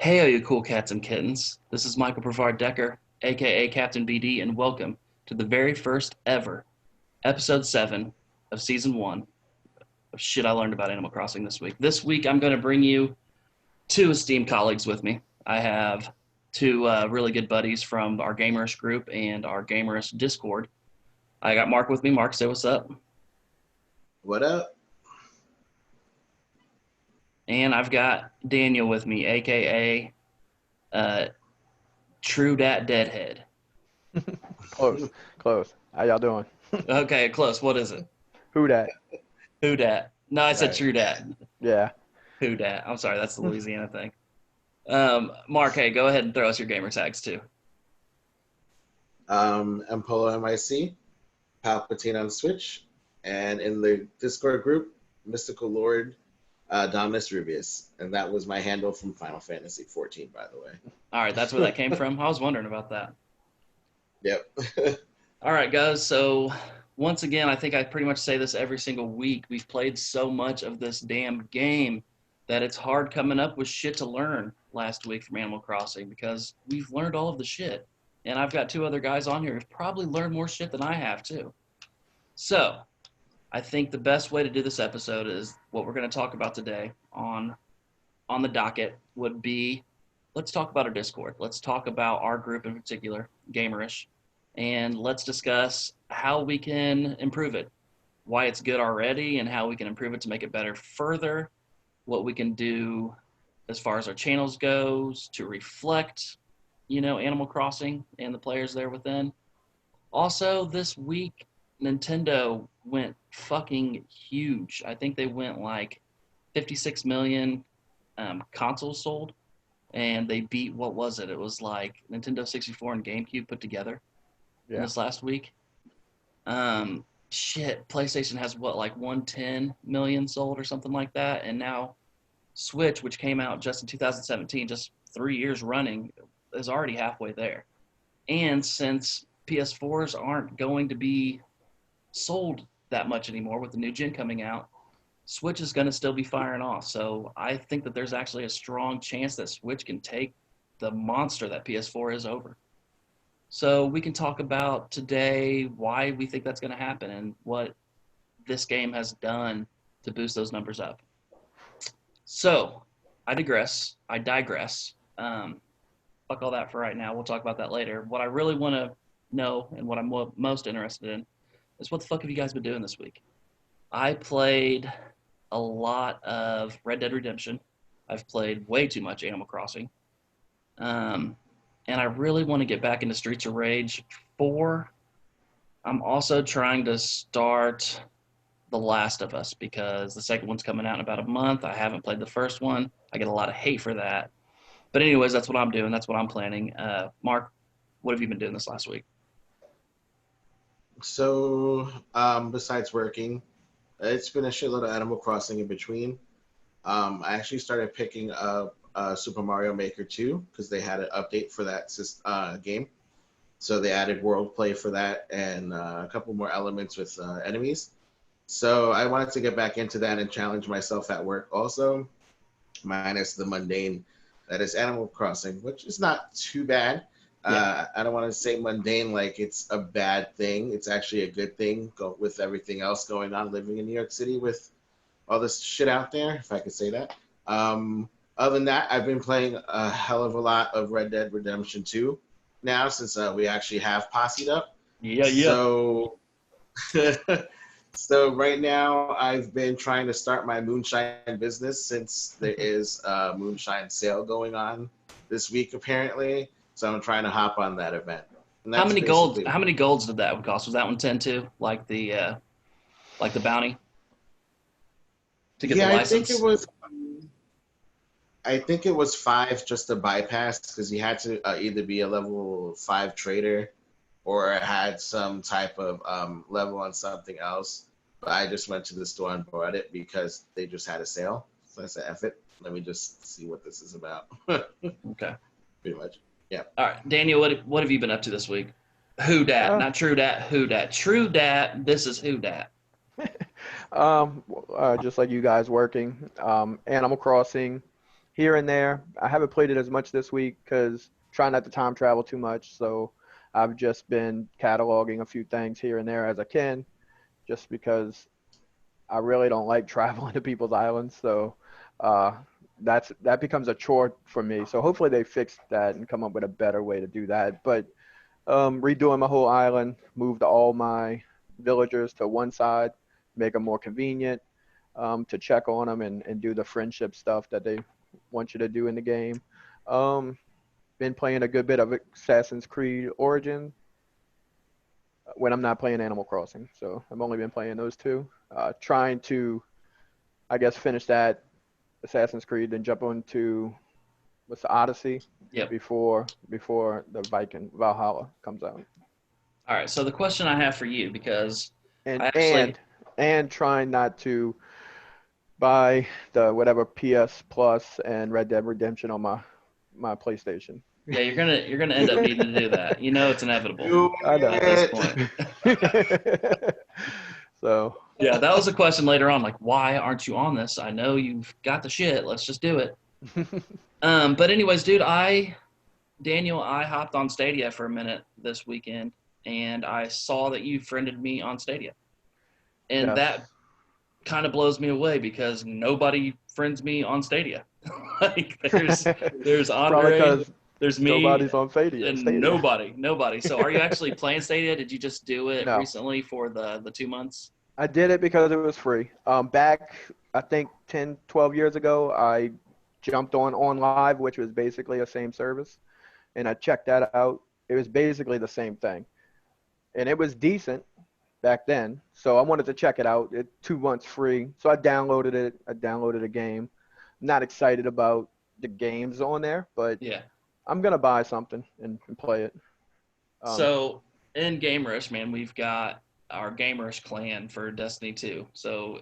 Hey, you cool cats and kittens. This is Michael Brevard Decker, aka Captain BD, and welcome to the very first ever episode 7 of season 1 of shit I learned about Animal Crossing this week. This week, I'm going to bring you two esteemed colleagues with me. I have two really good buddies from our Gamerish group and our Gamerish Discord. I got Mark with me. Mark, say what's up. What up? And I've got Daniel with me, aka True Dat Deadhead. Close, close. How y'all doing? Okay, close. What is it? Who that? Who dat? No, I said Right. true dat. Yeah. Who dat? I'm sorry, that's the Louisiana thing. Mark, hey, go ahead and throw us your gamer tags too. Empolo MIC, Palpatine on Switch, and in the Discord group, Mystical Lord Dominus Rubius. And that was my handle from Final Fantasy 14, by the way. All right, that's where that came from. I was wondering about that. Yep. All right, guys. So once again, I think I pretty much say this every single week. We've played so much of this damn game that it's hard coming up with shit to learn last week from Animal Crossing because we've learned all of the shit. And I've got two other guys on here who've probably learned more shit than I have too. So I think the best way to do this episode is what we're going to talk about today on the docket would be let's talk about our Discord. Let's talk about our group in particular, Gamerish, and let's discuss how we can improve it, why it's good already, and how we can improve it to make it better further, what we can do as far as our channels goes to reflect, Animal Crossing and the players there within. Also, this week, Nintendo went fucking huge. I think they went like 56 million consoles sold, and they beat, what was it? It was like Nintendo 64 and GameCube put together in this last week. PlayStation has what, like 110 million sold or something like that, and now Switch, which came out just in 2017, just 3 years running, is already halfway there. And since PS4s aren't going to be sold that much anymore with the new gen coming out, Switch is going to still be firing off. So I think that there's actually a strong chance that Switch can take the monster that PS4 is over. So we can talk about today why we think that's going to happen and what this game has done to boost those numbers up. So I digress. Fuck all that for right now. We'll talk about that later. What I really want to know and what I'm most interested in is what the fuck have you guys been doing this week? I played a lot of Red Dead Redemption. I've played way too much Animal Crossing. And I really want to get back into Streets of Rage 4. I'm also trying to start The Last of Us because the second one's coming out in about a month. I haven't played the first one. I get a lot of hate for that. But anyways, that's what I'm doing. That's what I'm planning. Mark, what have you been doing this last week? So, besides working, it's been a shitload of Animal Crossing in between. I actually started picking up Super Mario Maker 2 because they had an update for that game. So they added world play for that and a couple more elements with enemies. So I wanted to get back into that and challenge myself at work also, minus the mundane that is Animal Crossing, which is not too bad. Yeah. I don't want to say mundane like it's a bad thing. It's actually a good thing with everything else going on living in New York City with all this shit out there, if I could say that. Other than that, I've been playing a hell of a lot of Red Dead Redemption 2 now since we actually have posseed up. Yeah. So, so right now I've been trying to start my moonshine business since there is a moonshine sale going on this week apparently. So I'm trying to hop on that event. And How that's many golds? basically- How many golds did that cost? Was that one 10 too? Like the bounty to get the license? I think it was 5 just to bypass because you had to either be a level 5 trader or had some type of level on something else. But I just went to the store and bought it because they just had a sale. So I said, F it. Let me just see what this is about. Okay. Pretty much. Yeah. All right, Daniel, what have you been up to this week? Who dat? Not true dat. Who dat? True dat. This is who dat. Just like you guys working. Animal Crossing. here and there. I haven't played it as much this week because trying not to time travel too much. So I've just been cataloging a few things here and there as I can, just because I really don't like traveling to people's islands. So uh, that becomes a chore for me. So hopefully they fix that and come up with a better way to do that. But redoing my whole island, moved all my villagers to one side, make them more convenient, to check on them and do the friendship stuff that they want you to do in the game. Um, been playing a good bit of Assassin's Creed Origin when I'm not playing Animal Crossing. So I've only been playing those two. Trying to, I guess, finish that Assassin's Creed, then jump on to what's the Odyssey Yep. before the Viking Valhalla comes out. All right. So the question I have for you, because And I actually, trying not to buy the whatever PS Plus and Red Dead Redemption on my PlayStation. yeah, you're gonna end up needing to do that. You know, it's inevitable Do I know. at this it. point. So Yeah, that was a question later on, like, why aren't you on this? I know you've got the shit. Let's just do it. But anyways, dude, Daniel, I hopped on Stadia for a minute this weekend, and I saw that you friended me on Stadia, and yes. that kind of blows me away because nobody friends me on Stadia. Like, there's Probably Andre, because there's me, nobody's on Stadia. and Stadia. nobody. So, are you actually playing Stadia? Did you just do it No. recently for the 2 months? I did it because it was free. Back, I think 10, 12 years ago, I jumped on Live, which was basically the same service, and I checked that out. It was basically the same thing, and it was decent back then. So I wanted to check it out. 2 months free, so I downloaded it. I downloaded a game. Not excited about the games on there, but Yeah. I'm gonna buy something and play it. So in Game Rush, man, we've got our Game Rush clan for Destiny 2. So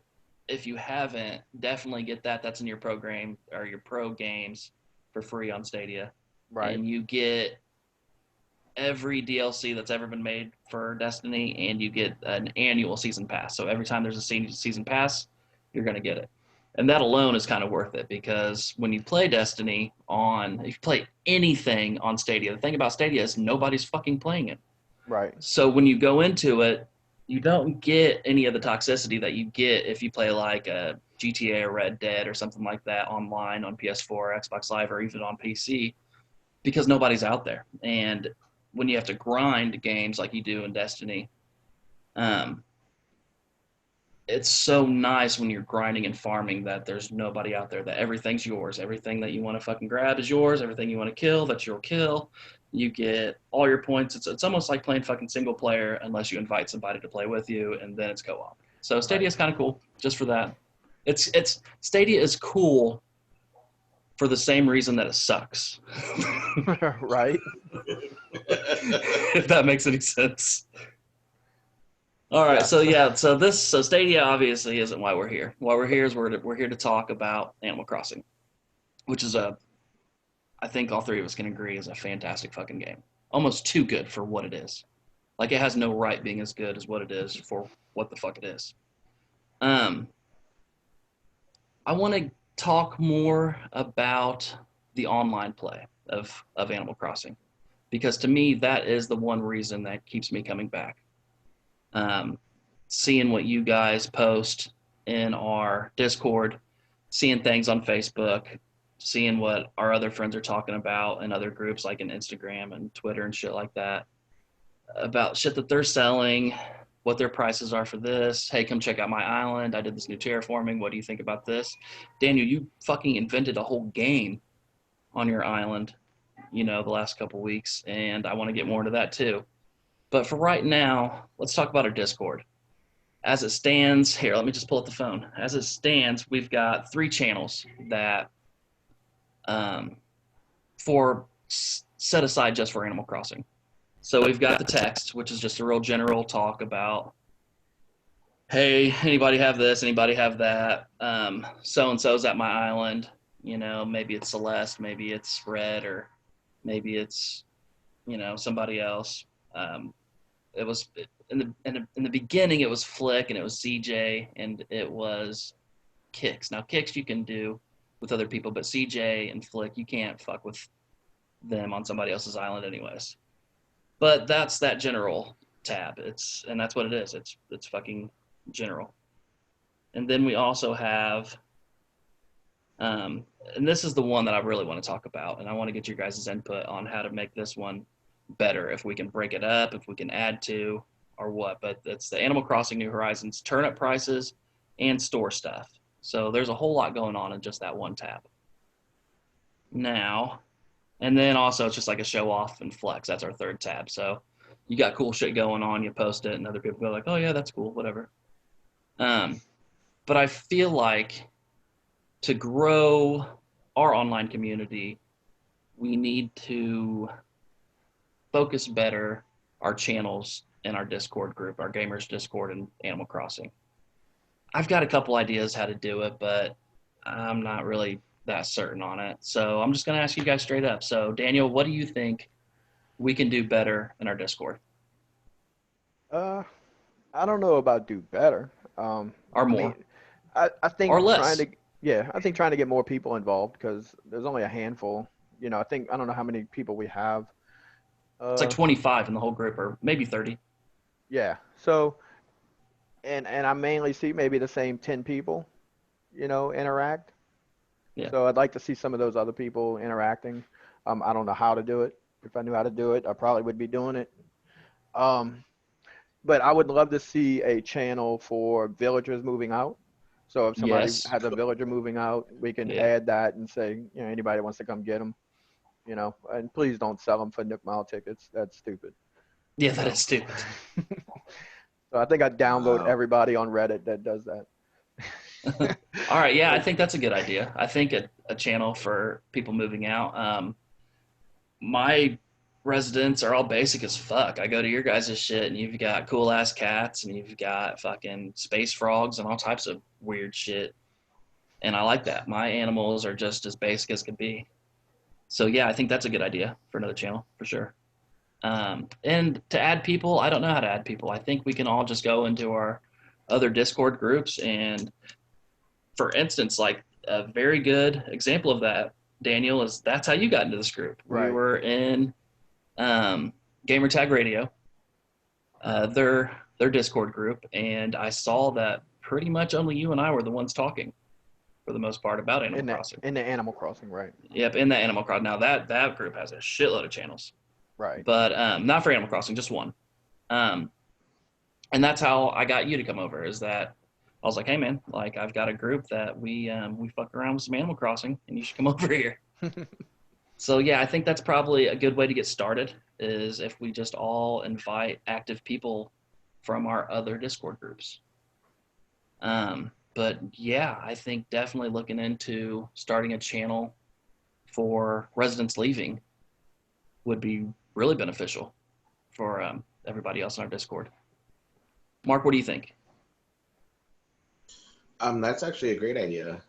if you haven't, definitely get that. That's in your program or your pro games for free on Stadia. Right. And you get every DLC that's ever been made for Destiny, and you get an annual season pass. So every time there's a season pass, you're going to get it. And that alone is kind of worth it because when you play Destiny if you play anything on Stadia, the thing about Stadia is nobody's fucking playing it. Right. So when you go into it, you don't get any of the toxicity that you get if you play like a GTA or Red Dead or something like that online on PS4, Xbox Live, or even on PC because nobody's out there. And when you have to grind games like you do in Destiny, it's so nice when you're grinding and farming that there's nobody out there, that everything's yours. Everything that you want to fucking grab is yours. Everything you want to kill, that's your kill. You get all your points. It's almost like playing fucking single player unless you invite somebody to play with you, and then it's co-op. So Stadia is kind of cool just for that. It's Stadia is cool for the same reason that it sucks. Right. If that makes any sense. All right, Yeah. so Stadia obviously isn't why we're here. Why we're here is we're here to talk about Animal Crossing, which is I think all three of us can agree is a fantastic fucking game. Almost too good for what it is. Like it has no right being as good as what it is for what the fuck it is. I want to talk more about the online play of Animal Crossing because to me that is the one reason that keeps me coming back. Seeing what you guys post in our Discord, seeing things on Facebook, seeing what our other friends are talking about in other groups like in Instagram and Twitter and shit like that, about shit that they're selling, what their prices are for this. Hey, come check out my island. I did this new terraforming. What do you think about this? Daniel, you fucking invented a whole game on your island, the last couple weeks, and I want to get more into that too. But for right now, let's talk about our Discord. As it stands, here, let me just pull up the phone. As it stands, we've got 3 channels that set aside just for Animal Crossing. So we've got the text, which is just a real general talk about, hey, anybody have this? Anybody have that? So-and-so's at my island. Maybe it's Celeste, maybe it's Red, or maybe it's, somebody else. It was in the beginning. It was Flick, and it was CJ, and it was Kix. Now Kix you can do with other people, but CJ and Flick, you can't fuck with them on somebody else's island anyways. But that's that general tab. And that's what it is. It's fucking general. And then we also have, and this is the one that I really want to talk about, and I want to get your guys' input on how to make this one better, if we can break it up, if we can add to, or what. But it's the Animal Crossing New Horizons turnip prices and store stuff. So there's a whole lot going on in just that one tab. Now, and then also it's just like a show off and flex. That's our third tab. So you got cool shit going on, you post it, and other people go like, oh yeah, that's cool, whatever. But I feel like to grow our online community, we need to focus better our channels in our Discord group, our Gamers Discord and Animal Crossing. I've got a couple ideas how to do it, but I'm not really that certain on it. So I'm just going to ask you guys straight up. So Daniel, what do you think we can do better in our Discord? I don't know about do better. Or I more? mean, I think Or less? I think trying to get more people involved, because there's only a handful. You know, I don't know how many people we have. It's like 25 in the whole group, or maybe 30. Yeah. So, and I mainly see maybe the same 10 people, interact. Yeah. So I'd like to see some of those other people interacting. I don't know how to do it. If I knew how to do it, I probably would be doing it. But I would love to see a channel for villagers moving out. So if somebody Yes. has a villager moving out, we can Yeah. add that and say, anybody wants to come get them, and please don't sell them for Nook Mile tickets. That's stupid. Yeah, that is stupid. So I think I'd downvote Wow. everybody on Reddit that does that. All right, yeah, I think that's a good idea. I think a channel for people moving out. My residents are all basic as fuck. I go to your guys' shit, and you've got cool ass cats, and you've got fucking space frogs and all types of weird shit. And I like that. My animals are just as basic as can be. So yeah, I think that's a good idea for another channel for sure. And to add people, I don't know how to add people. I think we can all just go into our other Discord groups, and for instance, like a very good example of that, Daniel, is that's how you got into this group. Right. We were in Gamertag Radio, their Discord group, and I saw that pretty much only you and I were the ones talking for the most part about Animal Crossing. In the Animal Crossing, right? Yep, in the Animal Crossing. Now that group has a shitload of channels, Right. but not for Animal Crossing, just one. And that's how I got you to come over. Is that I was like, hey man, like I've got a group that we fuck around with some Animal Crossing, and you should come over here. So yeah, I think that's probably a good way to get started, is if we just all invite active people from our other Discord groups. But yeah, I think definitely looking into starting a channel for residents leaving would be really beneficial for everybody else in our Discord. Mark, what do you think? That's actually a great idea.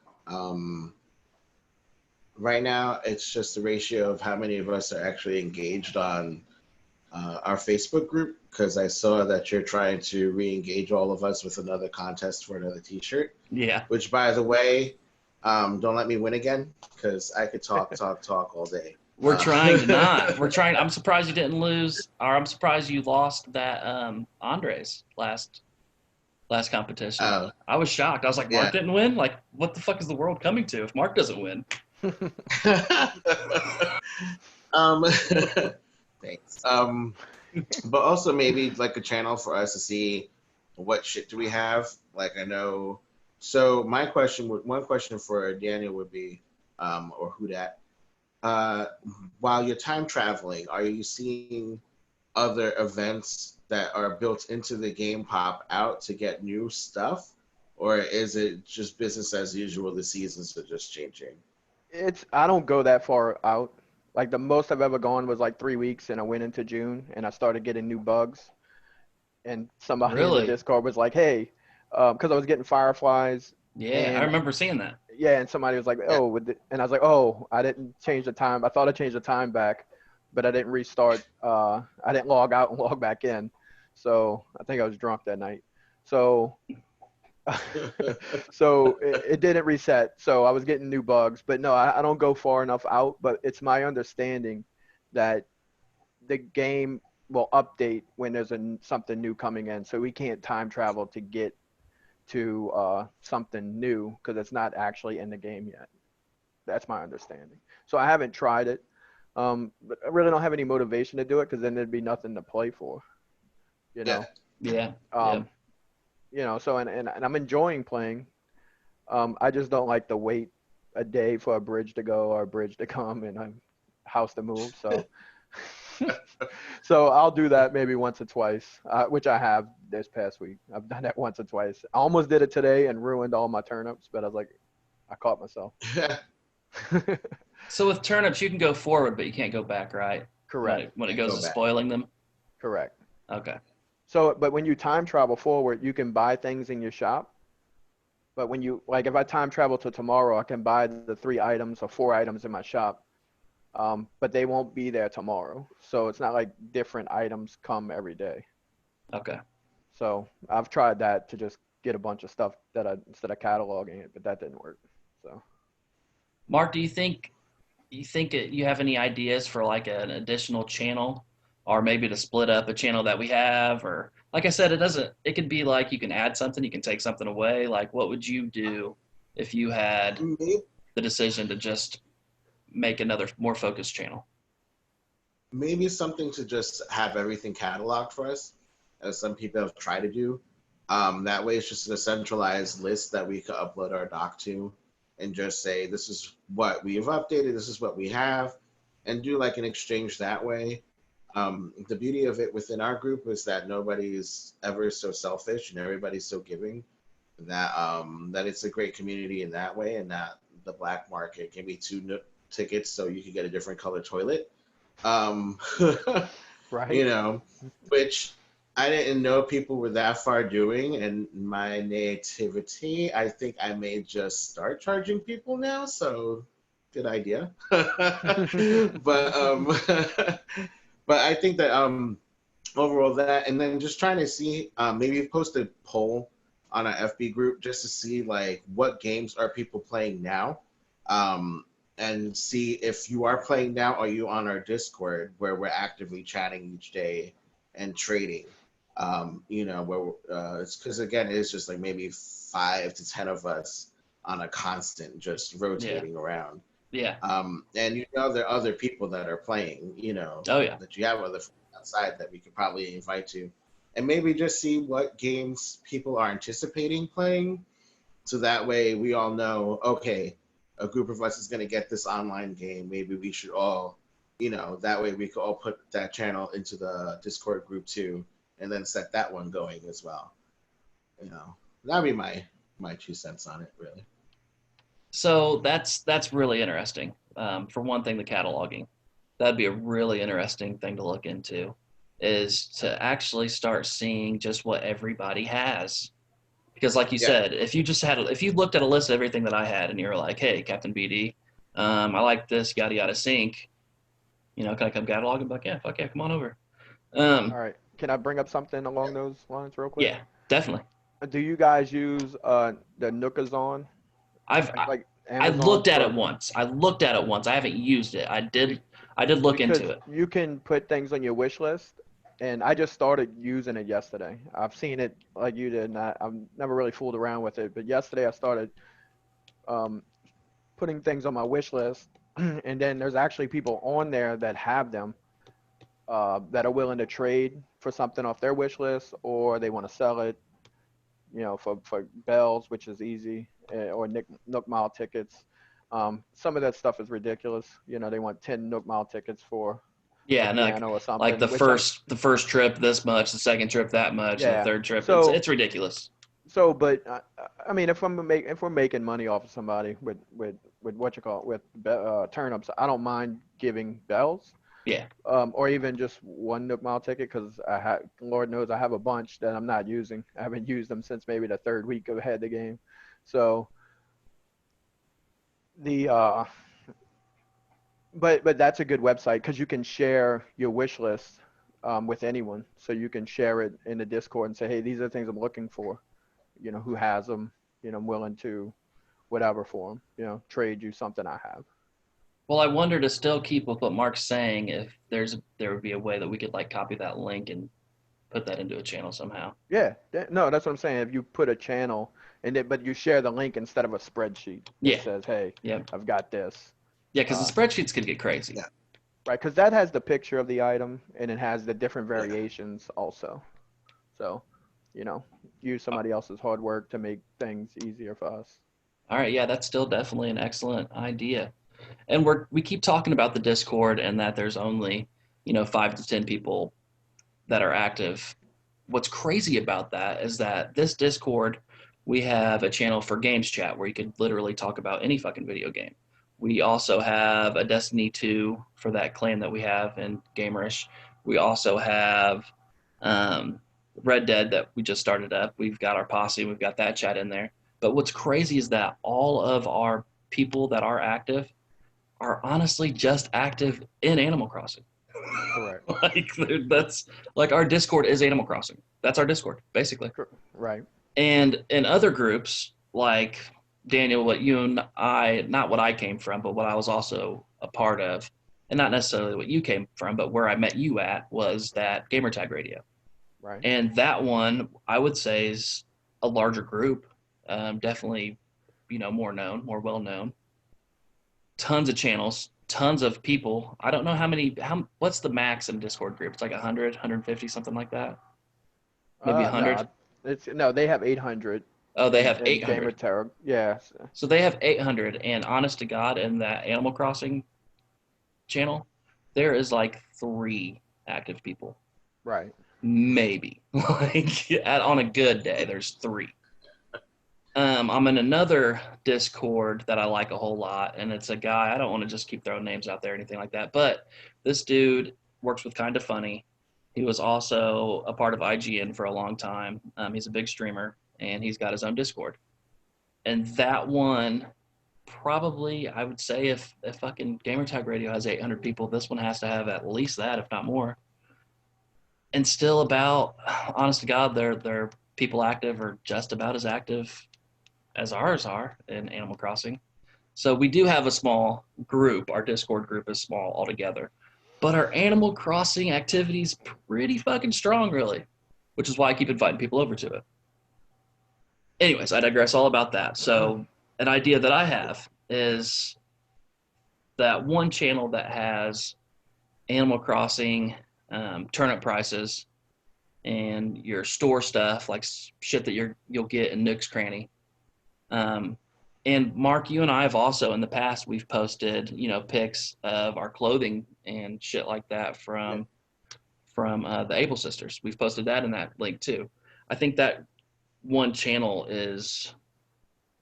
Right now, it's just the ratio of how many of us are actually engaged on our Facebook group, because I saw that you're trying to re-engage all of us with another contest for another T-shirt. Yeah. Which, by the way, don't let me win again, because I could talk all day. We're trying to not. We're trying. I'm surprised you didn't lose, or I'm surprised you lost that Andres last competition. I was shocked. I was like, Mark didn't win? Like, what the fuck is the world coming to if Mark doesn't win? Thanks. But also maybe like a channel for us to see what shit do we have. Like I know. So one question for Daniel would be, or who that. While you're time traveling, are you seeing other events that are built into the game pop out to get new stuff, or is it just business as usual? The seasons are just changing. I don't go that far out. Like the most I've ever gone was like 3 weeks, and I went into June and I started getting new bugs. And somebody in Really? the Discord was like, hey, because I was getting fireflies. Yeah, I remember seeing that. Yeah, and somebody was like, oh, and I was like, oh, I didn't change the time. I thought I changed the time back, but I didn't restart. I didn't log out and log back in. So I think I was drunk that night. So So it didn't reset. So I was getting new bugs, but no, I don't go far enough out. But it's my understanding that the game will update when there's something new coming in. So we can't time travel to get to something new because it's not actually in the game yet. That's my understanding. So I haven't tried it, but I really don't have any motivation to do it because then there'd be nothing to play for, you Yeah. know. Yeah. Um, you know, so and I'm enjoying playing. I just don't like to wait a day for a bridge to go or a bridge to come and a house to move. So, so I'll do that maybe once or twice, which I have this past week. I've done that once or twice. I almost did it today and ruined all my turnips, but I was like, I caught myself. So with turnips, you can go forward, but you can't go back, right? Correct. When it Can't goes go to back. spoiling them. Correct. Okay. So, but when you time travel forward, you can buy things in your shop. But when you, like, if I time travel to tomorrow, I can buy the 3 items or 4 items in my shop, but they won't be there tomorrow. So it's not like different items come every day. Okay. So I've tried that to just get a bunch of stuff that instead of cataloging it, but that didn't work. So Mark, do you think you have any ideas for like an additional channel, or maybe to split up a channel that we have, or like I said, it could be like you can add something, you can take something away. Like, what would you do if you had Maybe, the decision to just make another more focused channel? maybe something to just have everything cataloged for us, as some people have tried to do. That way, it's just a centralized list that we could upload our doc to, and just say this is what we have updated, this is what we have, and do like an exchange that way. The beauty of it within our group is that nobody's ever so selfish and everybody's so giving that it's a great community in that way, and that the black market can be tickets so you can get a different color toilet. Um, right. you know, which I didn't know people were that far doing. And my nativity, I think I may just start charging people now. So good idea. but but I think that overall that, and then just trying to see maybe post a poll on our FB group just to see like what games are people playing now. And see if you are playing now, are you on our Discord where we're actively chatting each day and trading? Where it's because again, it's just like maybe 5 to 10 of us on a constant, just Yeah. rotating around. Yeah. And there are other people that are playing, Oh yeah. that you have other friends outside that we could probably invite to, and maybe just see what games people are anticipating playing, so that way we all know, okay, a group of us is going to get this online game. Maybe we should all, that way we could all put that channel into the Discord group too, and then set that one going as well. That'd be my 2 cents on it, really. So that's really interesting. For one thing, the cataloging. That'd be a really interesting thing to look into, is to actually start seeing just what everybody has. Because like you Yeah. said, if you looked at a list of everything that I had and you were like, hey, Captain BD, I like this, yada yada sync, can I come catalog? And be like, yeah, fuck yeah, come on over. All right. Can I bring up something along those lines real quick? Yeah, definitely. Do you guys use the Nookazon, I've like I Amazon looked at it for? once. I haven't used it. I did look into Because it. you can put things on your wish list, and I just started using it yesterday. I've seen it like you did, and I've never really fooled around with it. But yesterday I started um, putting things on my wish list, and then there's actually people on there that have them that are willing to trade for something off their wish list, or they want to sell it, for bells, which is easy, or Nook Mile tickets. Some of that stuff is ridiculous. They want 10 Nook Mile tickets for a Yeah, no, piano or like something, which I'm, the first trip this much, the second trip that much, and the yeah. third trip So, it's ridiculous. but I mean, if we're making money off of somebody with what you call it, with turnips, I don't mind giving bells, Yeah. or even just one Nook Mile ticket because Lord knows I have a bunch that I'm not using. I haven't used them since maybe the third week of had the game. So the but that's a good website because you can share your wish list with anyone. So you can share it in the Discord and say, hey, these are the things I'm looking for. who has them, I'm willing to whatever for them, trade you something I have. Well, I wonder, to still keep with what Mark's saying, if there would be a way that we could like copy that link and put that into a channel somehow. Yeah, no, that's what I'm saying. If you put a channel but you share the link instead of a spreadsheet that Yeah. says, hey, Yep. I've got this. Yeah, because the spreadsheets could get crazy. Yeah. Right, because that has the picture of the item and it has the different variations also. So, use somebody else's hard work to make things easier for us. All right, yeah, that's still definitely an excellent idea. And we keep talking about the Discord and that there's only, 5 to 10 people that are active. What's crazy about that is that this Discord, we have a channel for games chat where you could literally talk about any fucking video game. We also have a Destiny 2 for that clan that we have in Gamerish. We also have Red Dead that we just started up. We've got our posse. We've got that chat in there. But what's crazy is that all of our people that are active are honestly just active in Animal Crossing. Correct. That's like our Discord is Animal Crossing. That's our Discord, basically. Right. And in other groups, like Daniel, what you and I, not what I came from, but what I was also a part of, and not necessarily what you came from, but where I met you at was that Gamertag Radio. Right. And that one, I would say, is a larger group, definitely, more known, more well known. Tons of channels, tons of people. I don't know what's the max in a Discord group? It's like 100, 150, something like that. Maybe 100. No, they have 800. Oh, they have 800. Gamertag, yeah. So they have 800, and honest to God, in that Animal Crossing channel, there is like 3 active people. Right. Maybe. On a good day, there's 3. I'm in another Discord that I like a whole lot, and it's a guy. I don't want to just keep throwing names out there or anything like that, but this dude works with Kinda Funny. He was also a part of IGN for a long time. He's a big streamer, and he's got his own Discord. And that one, probably, I would say, if fucking Gamertag Radio has 800 people, this one has to have at least that, if not more. And still about, honest to God, their people active are just about as active as ours are in Animal Crossing. So we do have a small group. Our Discord group is small altogether. But our Animal Crossing activity is pretty fucking strong, really, which is why I keep inviting people over to it. Anyways, I digress all about that. So an idea that I have is that one channel that has Animal Crossing turnip prices and your store stuff, like shit that you'll get in Nook's Cranny. And Mark, you and I have also in the past, we've posted, pics of our clothing and shit like that from the Able Sisters. We've posted that in that link too. I think that one channel it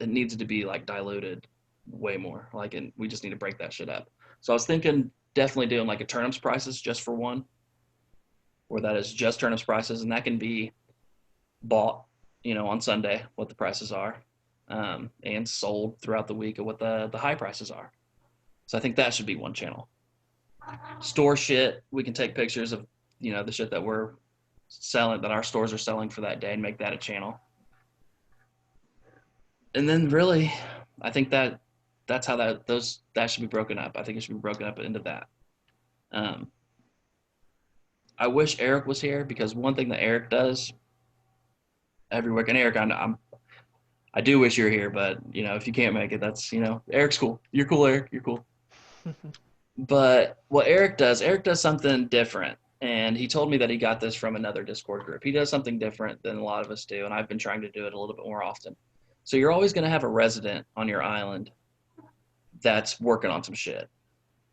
needs to be like diluted way more. And we just need to break that shit up. So I was thinking definitely doing like a turnips prices just for one, where that is just turnips prices, and that can be bought, on Sunday, what the prices are. And sold throughout the week at what the high prices are. So I think that should be one channel. Store shit, we can take pictures of, the shit that we're selling, that our stores are selling for that day, and make that a channel. And then really, I think that's how that should be broken up. I think it should be broken up into that. I wish Eric was here, because one thing that Eric does every week, and Eric, I do wish you're here, but, if you can't make it, that's, Eric's cool. You're cool, Eric. You're cool. But what Eric does something different. And he told me that he got this from another Discord group. He does something different than a lot of us do, and I've been trying to do it a little bit more often. So you're always going to have a resident on your island that's working on some shit.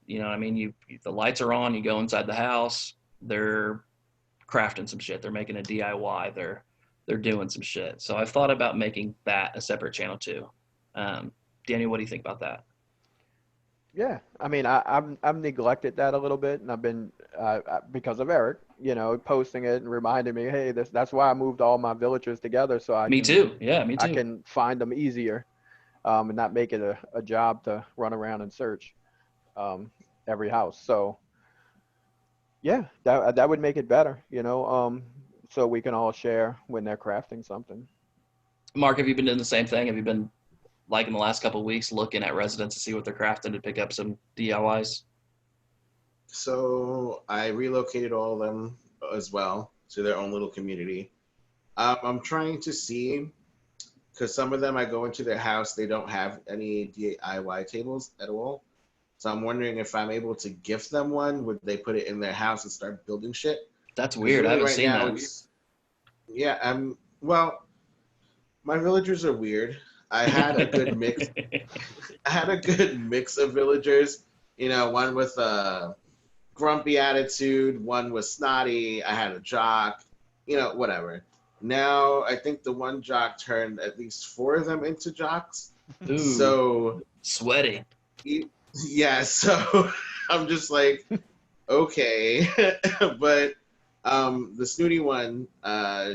You know what I mean? The lights are on, you go inside the house, they're crafting some shit. They're making a DIY. They're doing some shit. So I've thought about making that a separate channel too. Daniel, what do you think about that? Yeah, I mean, I've neglected that a little bit, and I've been because of Eric, posting it and reminding me, hey, that's why I moved all my villagers together, so me too. Yeah, me too. I can find them easier, and not make it a job to run around and search every house. So yeah, that would make it better, so we can all share when they're crafting something. Mark, have you been doing the same thing? Have you been, like in the last couple of weeks, looking at residents to see what they're crafting to pick up some DIYs? So I relocated all of them as well to their own little community. I'm trying to see because some of them I go into their house, they don't have any DIY tables at all. So I'm wondering if I'm able to gift them one. Would they put it in their house and start building shit? That's Because weird. I really, haven't right seen now, that. it's yeah. Well, my villagers are weird. I had a good mix. I had a good mix of villagers. You know, one with a grumpy attitude, one was snotty. I had a jock. You know, whatever. Now I think the one jock turned at least four of them into jocks. Ooh, So sweaty. yeah, so I'm just like, okay, but the snooty one,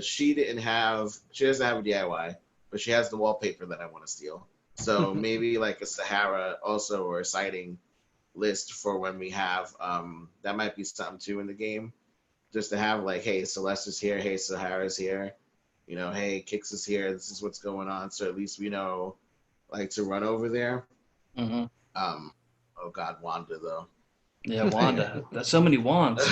she doesn't have a DIY, but she has the wallpaper that I want to steal. So maybe like a Sahara also or a sighting list for when we have that might be something too in the game, just to have like, hey, Celeste is here, hey, Sahara's here, you know, hey, Kix is here, this is what's going on, so at least we know like to run over there. Hmm. Um, oh God, Wanda though. Yeah, Wanda. That's so many wands.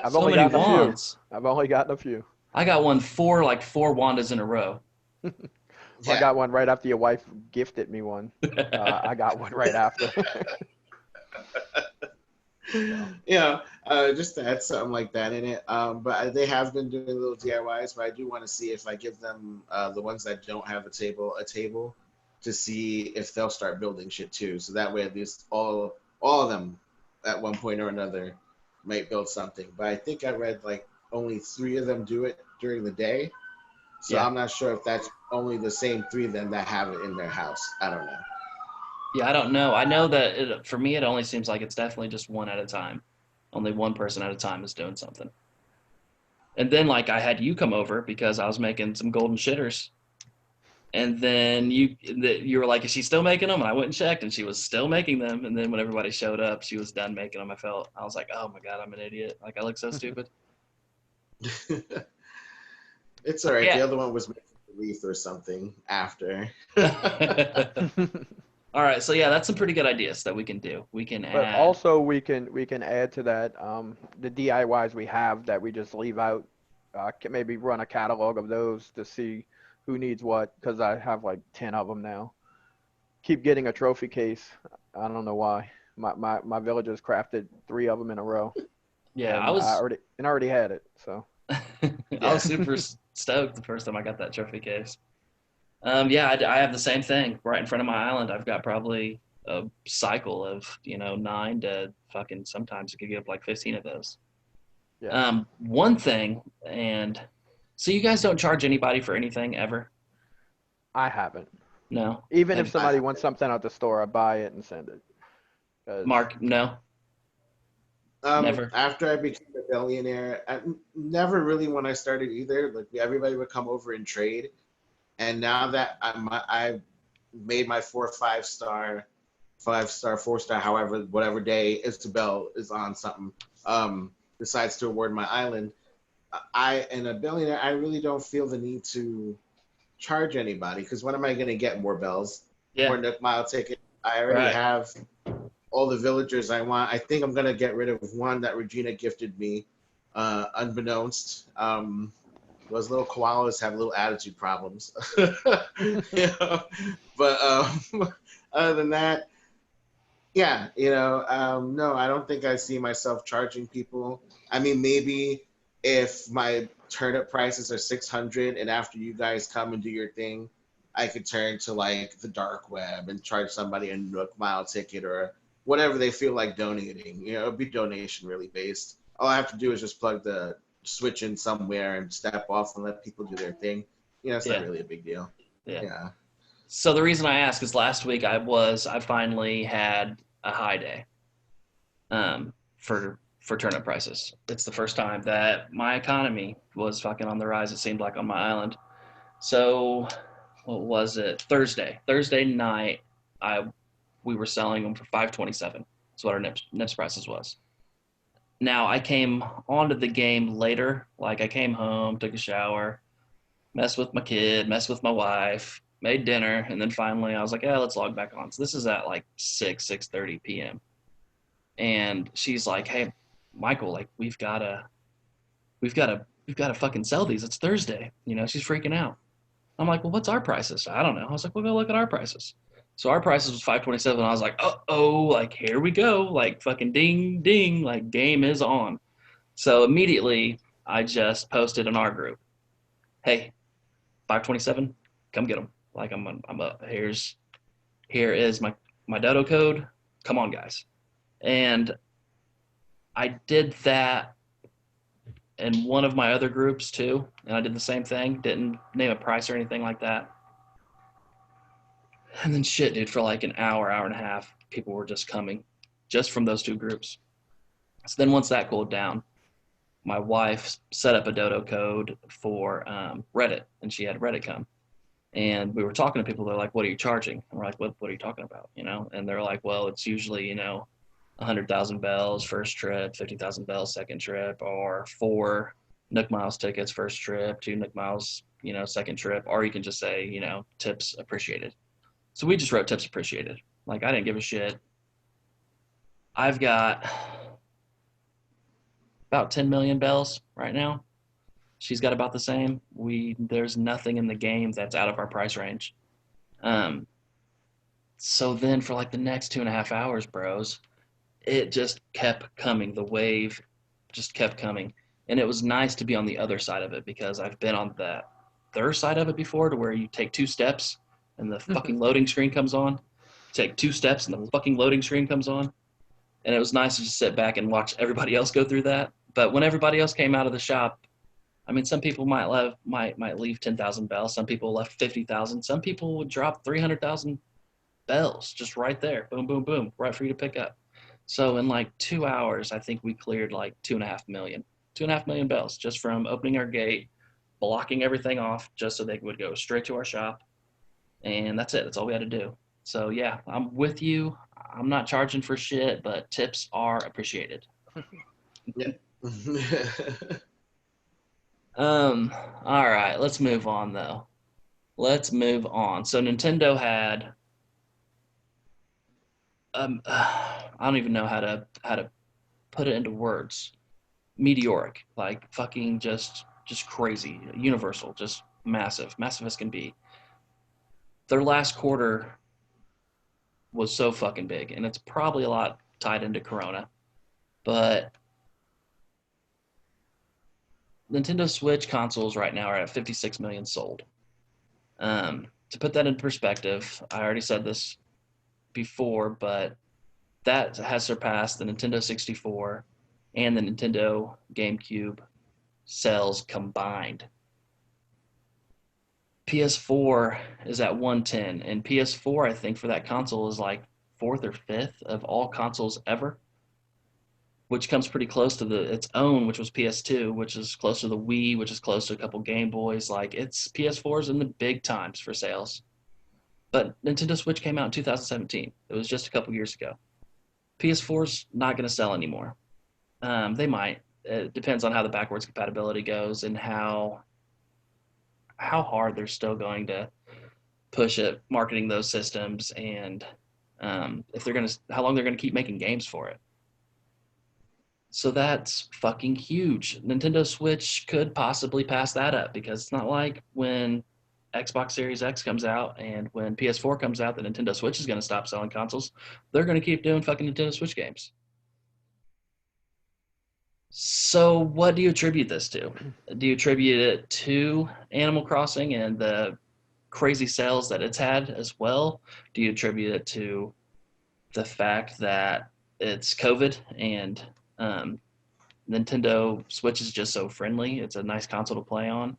I've So only many gotten a few. wands. I've only gotten a few. I got four Wandas in a row. Well, I Yeah. got one right after your wife gifted me one. I got one right after. Yeah, just to add something like that in it. But they have been doing little DIYs, but I do want to see if I give them the ones that don't have a table to see if they'll start building shit too. So that way, at least all of them at one point or another might build something. But I think I read like only 3 of them do it during the day. So Yeah. I'm not sure if that's only the same 3 then that have it in their house. I don't know. Yeah, I don't know. I know that for me, it only seems like it's definitely just one at a time. Only one person at a time is doing something. And then, like, I had you come over because I was making some golden shitters. And then you were like, "Is she still making them?" And I went and checked, and she was still making them. And then when everybody showed up, she was done making them. I was like, "Oh my God, I'm an idiot! Like, I look so stupid." It's all right. The Yeah. other one was making a wreath or something after. All right, so yeah, that's some pretty good ideas that we can do. We can But add. also we can add to that the DIYs we have that we just leave out. Can maybe run a catalog of those to see who needs what because I have like 10 of them now. Keep getting a trophy case. I don't know why. My villagers crafted 3 of them in a row, Yeah, and I already had it. So I Yeah. was super stoked the first time I got that trophy case. Yeah, I have the same thing right in front of my island. I've got probably a cycle of 9 to fucking sometimes it could get up like 15 of those. yeah, One thing, and so you guys don't charge anybody for anything ever? I haven't. No, Even if Have- somebody wants something at the store, I buy it and send it. 'Cause- Mark, no, never. After I became a billionaire, never really when I started either. Like everybody would come over and trade, and now that I made my 4 5-star, 5-star, 4-star, however, whatever day Isabel is on something, decides to award my island. And a billionaire, I really don't feel the need to charge anybody because when am I going to get more bells? Yeah, More Nook Mile ticket? I already Right. have all the villagers I want. I think I'm going to get rid of one that Regina gifted me, unbeknownst. Those little koalas have little attitude problems. You know? But other than that, yeah, no, I don't think I see myself charging people. I mean, maybe if my turnip prices are 600 and after you guys come and do your thing, I could turn to like the dark web and charge somebody a Nook Mile ticket or whatever they feel like donating. It'd be donation really based. All I have to do is just plug the switch in somewhere and step off and let people do their thing. It's Yeah. not really a big deal. yeah. Yeah. So the reason I ask is last week I finally had a high day for turnip prices. It's the first time that my economy was fucking on the rise, it seemed like, on my island. So what was it? Thursday night we were selling them for $5.27. That's what our NIPS prices was. Now I came onto the game later. Like I came home, took a shower, messed with my kid, messed with my wife, made dinner, and then finally I was like, yeah, let's log back on. So this is at like 6:30 p.m. And she's like, hey, Michael, like we've gotta fucking sell these. It's Thursday. She's freaking out. I'm like, well, what's our prices? I don't know. I was like, well, go look at our prices. So our prices was 527. I was like, oh, like here we go, like fucking ding ding, like game is on. So immediately I just posted in our group, hey, 527, come get them. Like I'm up. Here is my dodo code. Come on, guys. And I did that in one of my other groups too, and I did the same thing. Didn't name a price or anything like that. And then shit, dude, for like an hour and a half, people were just coming, just from those two groups. So then once that cooled down, my wife set up a dodo code for Reddit, and she had Reddit come. And we were talking to people. They're like, "What are you charging?" And we're like, "What are you talking about?" And they're like, "Well, it's usually 100,000 bells first trip, 50,000 bells second trip, or 4 Nook Miles tickets first trip, 2 Nook Miles second trip, or you can just say tips appreciated." So we just wrote tips appreciated. Like I didn't give a shit. I've got about 10 million bells right now. She's got about the same. There's nothing in the game that's out of our price range. Um, so then for like the next 2.5 hours, bros, it just kept coming. The wave just kept coming. And it was nice to be on the other side of it because I've been on the third side of it before, to where you take 2 steps and the fucking loading screen comes on. Take 2 steps and the fucking loading screen comes on. And it was nice to just sit back and watch everybody else go through that. But when everybody else came out of the shop, I mean, some people might leave 10,000 bells. Some people left 50,000. Some people would drop 300,000 bells just right there. Boom, boom, boom, right for you to pick up. So in like 2 hours, I think we cleared like 2.5 million. 2.5 million bells just from opening our gate, blocking everything off just so they would go straight to our shop. And that's it. That's all we had to do. So yeah, I'm with you. I'm not charging for shit, but tips are appreciated. Yeah. All right, let's move on though. Let's move on. So Nintendo had I don't even know how to put it into words. Meteoric, like fucking just crazy, universal, just massive as can be. Their last quarter was so fucking big, and it's probably a lot tied into Corona, but Nintendo Switch consoles right now are at 56 million sold. To put that in perspective, I already said this before, but that has surpassed the Nintendo 64 and the Nintendo GameCube sales combined. PS4 is at 110, and PS4, I think, for that console is like 4th or 5th of all consoles ever, which comes pretty close to its own, which was PS2, which is close to the Wii, which is close to a couple Game Boys. Like, it's PS4's in the big times for sales. But Nintendo Switch came out in 2017. It was just a couple years ago. PS4's not going to sell anymore. They might. It depends on how the backwards compatibility goes and how hard they're still going to push it, marketing those systems, and if they're going to, how long they're going to keep making games for it. So that's fucking huge. Nintendo Switch could possibly pass that up because it's not like when Xbox Series X comes out and when PS4 comes out, the Nintendo Switch is going to stop selling consoles. They're going to keep doing fucking Nintendo Switch games. So what do you attribute this to? Do you attribute it to Animal Crossing and the crazy sales that it's had as well? Do you attribute it to the fact that it's COVID and Nintendo Switch is just so friendly? It's a nice console to play on.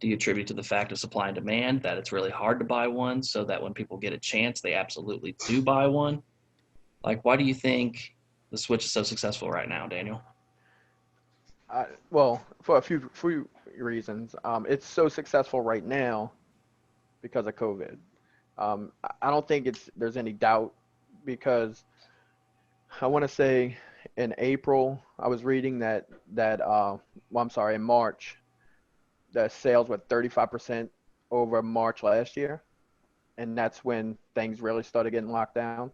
Do you attribute to the fact of supply and demand, that it's really hard to buy one, so that when people get a chance, they absolutely do buy one? Like, why do you think the Switch is so successful right now, Daniel? Well, for a few reasons. It's so successful right now because of COVID. I don't think there's any doubt because I want to say in April I was reading that well, I'm sorry, in March the sales were 35% over March last year, and that's when things really started getting locked down.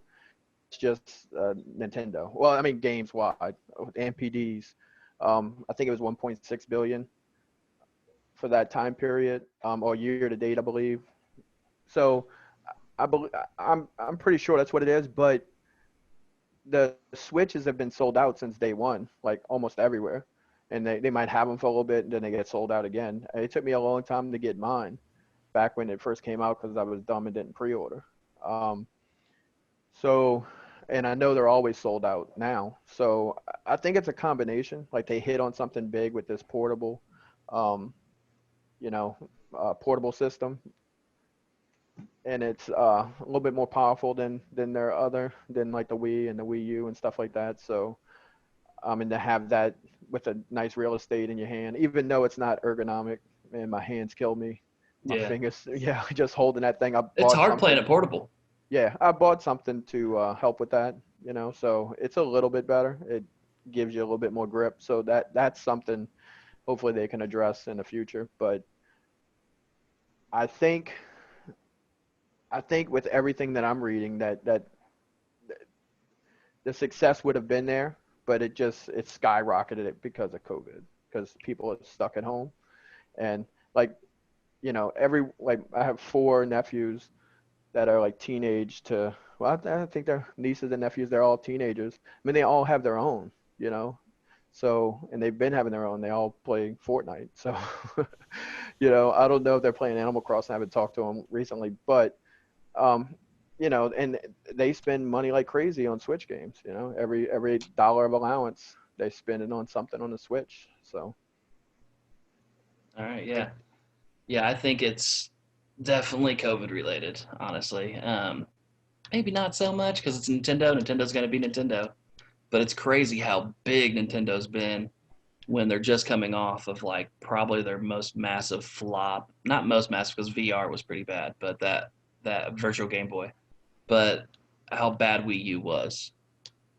It's just Nintendo. Well, I mean, games wide, NPDs. I think it was 1.6 billion for that time period, or year to date, I believe. So I believe I'm pretty sure that's what it is. But the Switches have been sold out since day one, like almost everywhere, and they might have them for a little bit, and then they get sold out again. It took me a long time to get mine, back when it first came out, because I was dumb and didn't pre-order. Um, so, and I know they're always sold out now. So I think it's a combination. Like they hit on something big with this portable, um, you know, portable system, and it's a little bit more powerful than their other than like the Wii and the Wii U and stuff like that. So, and to have that with a nice real estate in your hand, even though it's not ergonomic, man, my hands kill me. My Yeah. fingers, yeah, just holding that thing. I It's bought hard playing something. it portable. Yeah, I bought something to help with that, so it's a little bit better. It gives you a little bit more grip. So that's something hopefully they can address in the future. But I think with everything that I'm reading that the success would have been there, but it skyrocketed it because of COVID, because people are stuck at home. And like, every, like, I have four nephews that are like teenage to, well, I think they're nieces and nephews, they're all teenagers. I mean, they all have their own, so, and they've been having their own. They all play Fortnite. So, I don't know if they're playing Animal Crossing. I haven't talked to them recently, but, um, and they spend money like crazy on Switch games. Every dollar of allowance, they spend it on something on the Switch. So, All right, yeah. Yeah, I think it's definitely COVID related, honestly. Maybe not so much because it's Nintendo. Nintendo's going to be Nintendo. But it's crazy how big Nintendo's been when they're just coming off of like probably their most massive flop. Not most massive because VR was pretty bad, but that Virtual Game Boy. But how bad Wii U was.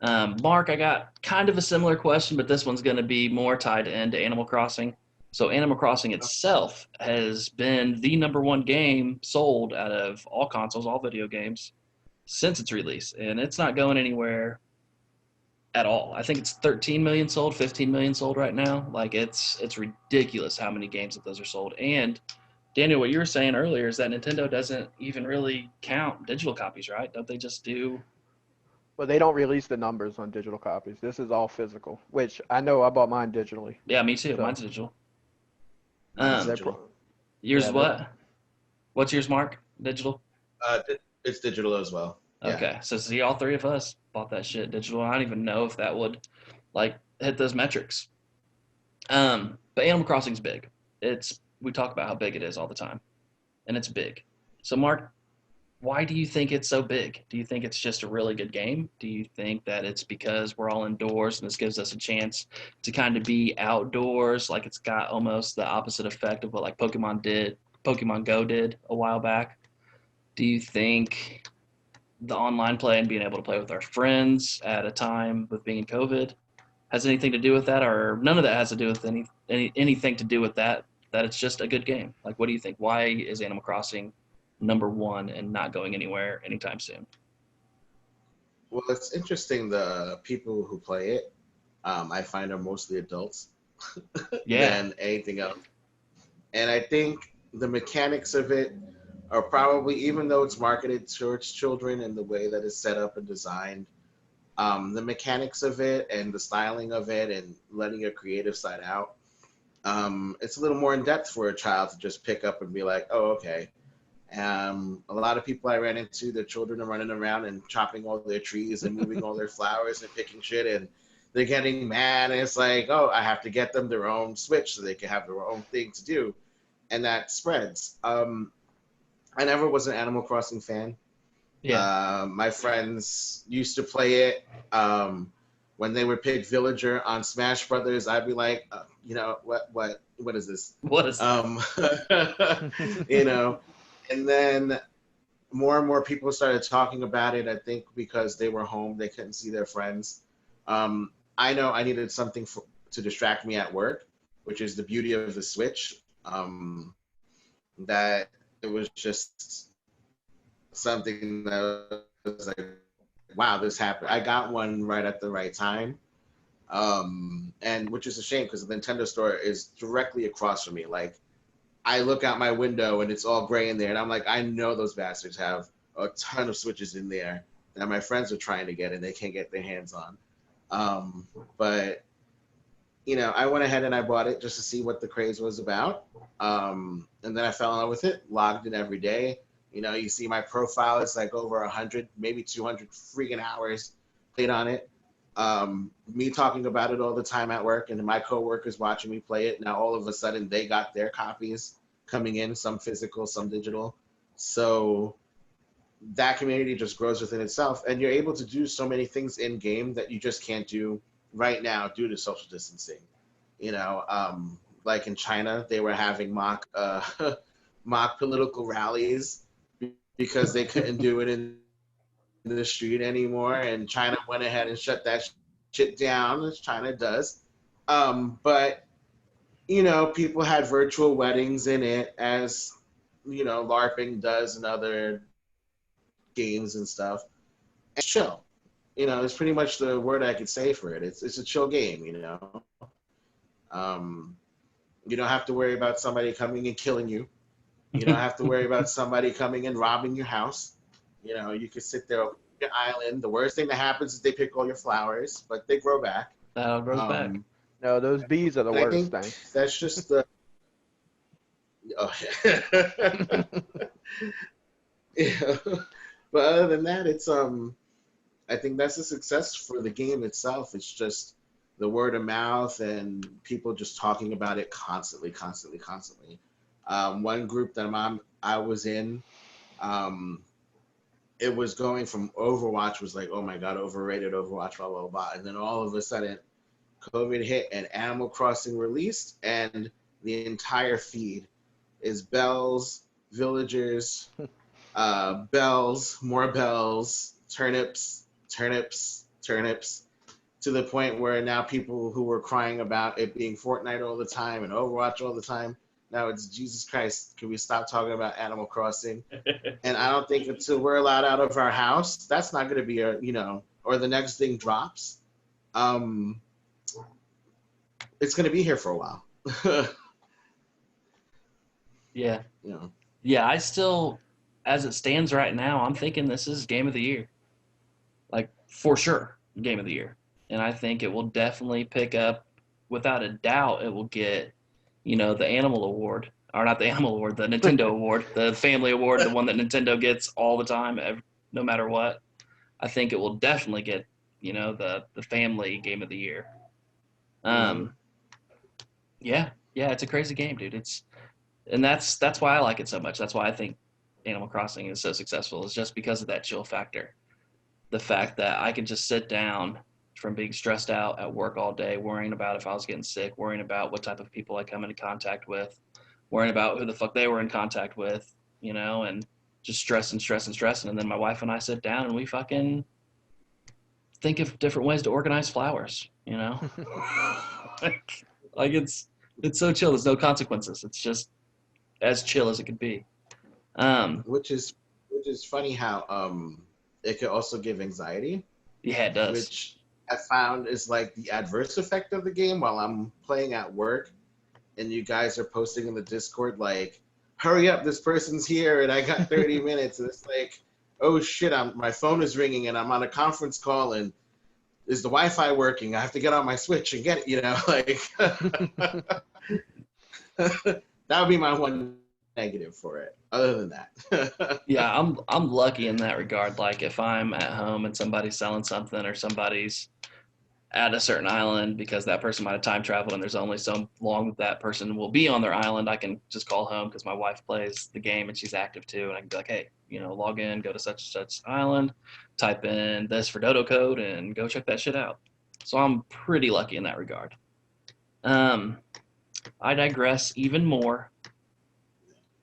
Mark, I got kind of a similar question, but this one's going to be more tied into Animal Crossing. So, Animal Crossing itself has been the number one game sold out of all consoles, all video games, since its release, and it's not going anywhere at all. I think it's 13 million sold, 15 million sold right now. Like it's ridiculous how many games that those are sold. And Daniel, what you were saying earlier is that Nintendo doesn't even really count digital copies, right? Don't they just do? but they don't release the numbers on digital copies. This is all physical, which I know I bought mine digitally. Yeah, me too. So Mine's digital. Mine's Um, digital. yours yeah, what? What's yours, Mark? Digital. It's digital as well. Yeah. Okay, so see, all three of us bought that shit digital. I don't even know if that would like hit those metrics. But Animal Crossing's big. We talk about how big it is all the time, and it's big. So, Mark, why do you think it's so big? Do you think it's just a really good game? Do you think that it's because we're all indoors and this gives us a chance to kind of be outdoors? Like it's got almost the opposite effect of what like Pokemon Go did a while back. Do you think the online play and being able to play with our friends at a time with being in COVID has anything to do with that, or none of that has to do with anything to do with that? That it's just a good game. Like, what do you think? Why is Animal Crossing number one and not going anywhere anytime soon? Well, it's interesting. The people who play it, I find are mostly adults Yeah, than anything else. And I think the mechanics of it are probably, even though it's marketed towards children and the way that it's set up and designed, the mechanics of it and the styling of it and letting your creative side out, it's a little more in depth for a child to just pick up and be like, oh, okay. A lot of people I ran into, their children are running around and chopping all their trees and moving all their flowers and picking shit, and they're getting mad. And it's like, oh, I have to get them their own Switch so they can have their own thing to do, and that spreads. I never was an Animal Crossing fan. yeah. My friends used to play it. When they would pick Villager on Smash Brothers, I'd be like, what is this? What is that? You know, and then more and more people started talking about it. I think because they were home, they couldn't see their friends. I know I needed something to distract me at work, which is the beauty of the Switch. that it was just something that was like, wow, this happened. I got one right at the right time. And which is a shame because the Nintendo store is directly across from me. Like, I look out my window and it's all gray in there, and I'm like, I know those bastards have a ton of Switches in there that my friends are trying to get and they can't get their hands on. But I went ahead and I bought it just to see what the craze was about. And then I fell in love with it, logged in every day. You see my profile, it's like over 100, maybe 200 freaking hours played on it. Me talking about it all the time at work, and my coworkers watching me play it. Now all of a sudden they got their copies coming in, some physical, some digital. So that community just grows within itself, and you're able to do so many things in game that you just can't do right now due to social distancing. Like in China, they were having mock mock political rallies because they couldn't do it in the street anymore, and China went ahead and shut that shit down, as China does. But people had virtual weddings in it, as LARPing does and other games and stuff. And it's chill. It's pretty much the word I could say for it. It's a chill game. You don't have to worry about somebody coming and killing you. You don't have to worry about somebody coming and robbing your house. You can sit there on your island. The worst thing that happens is they pick all your flowers, but they grow back. That'll grow back. No, those bees are the I worst think thing. that's just the. Oh, yeah. But other than that, it's I think that's a success for the game itself. It's just the word of mouth and people just talking about it constantly, constantly, constantly. One group that I was in, it was going from Overwatch was like, oh my god, overrated Overwatch, blah blah blah, and then all of a sudden, COVID hit and Animal Crossing released, and the entire feed is bells, villagers, bells, more bells, turnips, turnips, turnips, to the point where now people who were crying about it being Fortnite all the time and Overwatch all the time, now it's Jesus Christ, can we stop talking about Animal Crossing? And I don't think until we're allowed out of our house, that's not going to be or the next thing drops. It's going to be here for a while. Yeah. Yeah, I still, as it stands right now, I'm thinking this is game of the year. Like, for sure, game of the year. And I think it will definitely pick up, without a doubt, it will get, the Animal Award. Or not the Animal Award, the Nintendo Award, the Family Award, the one that Nintendo gets all the time, no matter what. I think it will definitely get, the Family Game of the Year. Yeah, it's a crazy game, dude. And that's why I like it so much. That's why I think Animal Crossing is so successful, is just because of that chill factor. The fact that I can just sit down from being stressed out at work all day, worrying about if I was getting sick, worrying about what type of people I come into contact with, worrying about who the fuck they were in contact with, and just stressing. And then my wife and I sit down and we fucking think of different ways to organize flowers, like it's so chill. There's no consequences. It's just as chill as it could be. Which is funny how it could also give anxiety. Yeah, it does. Which I found is like the adverse effect of the game while I'm playing at work, and you guys are posting in the Discord like, "Hurry up, this person's here," and I got 30 minutes, and it's like, "Oh shit, my phone is ringing, and I'm on a conference call, and is the Wi-Fi working? I have to get on my Switch and get it." Like that would be my one negative for it. Other than that, yeah, I'm lucky in that regard. Like if I'm at home and somebody's selling something, or somebody's at a certain island because that person might have time traveled and there's only so long that person will be on their island, I can just call home because my wife plays the game and she's active too, and I can be like, hey, log in, go to such and such island, type in this for dodo code, and go check that shit out. So I'm pretty lucky in that regard. I digress even more.